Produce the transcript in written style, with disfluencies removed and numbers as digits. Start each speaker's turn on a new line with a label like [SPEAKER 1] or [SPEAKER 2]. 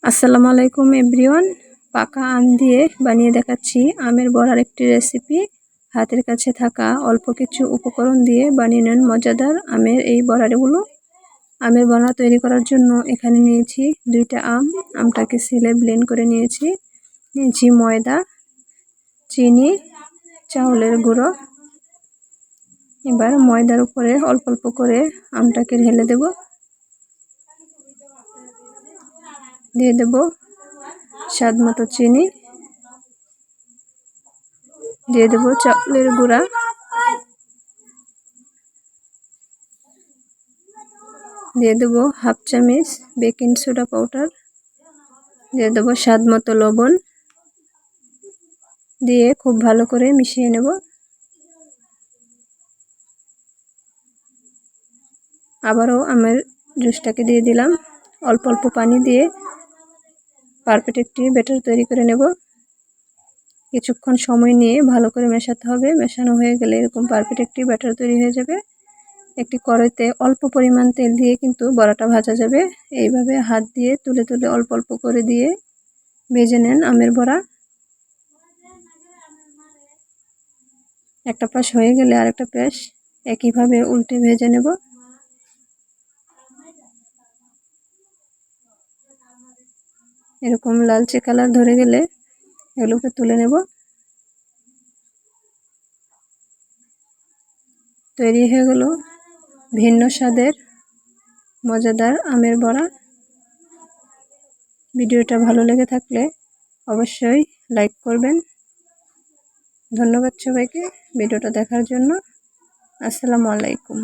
[SPEAKER 1] আসসালামু আলাইকুম এভরিওয়ান। পাকা আম দিয়ে বানিয়ে দেখাচ্ছি আমের বড়ার একটি রেসিপি। হাতের কাছে থাকা অল্প কিছু উপকরণ দিয়ে বানিয়ে নেন মজাদার আমের এই বড়াগুলো। আমের বড়া তৈরি করার জন্য এখানে নিয়েছি 2টা আম। আমটাকে সিলে ব্লেন্ড করে নিয়েছি ময়দা, চিনি, চাউলের গুঁড়ো। এবার ময়দার উপরে অল্প অল্প করে আমটাকে ঢেলে দেব। দিয়ে দেব স্বাদ মতো চিনি, দিয়ে দেব চাউলের গুঁড়া, দিয়ে দেব হাফ চামচ বেকিং সোডা পাউডার, দিয়ে দেব স্বাদ মতো লবণ, দিয়ে খুব ভালো করে মিশিয়ে নেব। আবারও আমের জুসটাকে দিয়ে দিলাম। অল্প অল্প পানি দিয়ে পারফেক্ট একটি ব্যাটার তৈরি করে নেব। কিছুক্ষণ সময় নিয়ে ভালো করে মেশাতে হবে। মেশানো হয়ে গেলে এরকম পারফেক্ট একটি ব্যাটার তৈরি হয়ে যাবে। একটি কড়াইতে অল্প পরিমাণ তেল দিয়ে কিন্তু বড়াটা ভাজা যাবে। এইভাবে হাত দিয়ে তুলে তুলে অল্প অল্প করে দিয়ে ভেজে নেন আমের বড়া। একটা পাশ হয়ে গেলে আরেকটা পাশ একইভাবে উল্টে ভেজে নেব। এরকম লালচে কালার ধরে গেলে এগুলোকে তুলে নেব। তৈরি হয়ে গেল ভিন্ন স্বাদের মজাদার আমের বড়া। ভিডিওটা ভালো লেগে থাকলে অবশ্যই লাইক করবেন। ধন্যবাদ সবাইকে ভিডিওটা দেখার জন্য। আসসালামু আলাইকুম।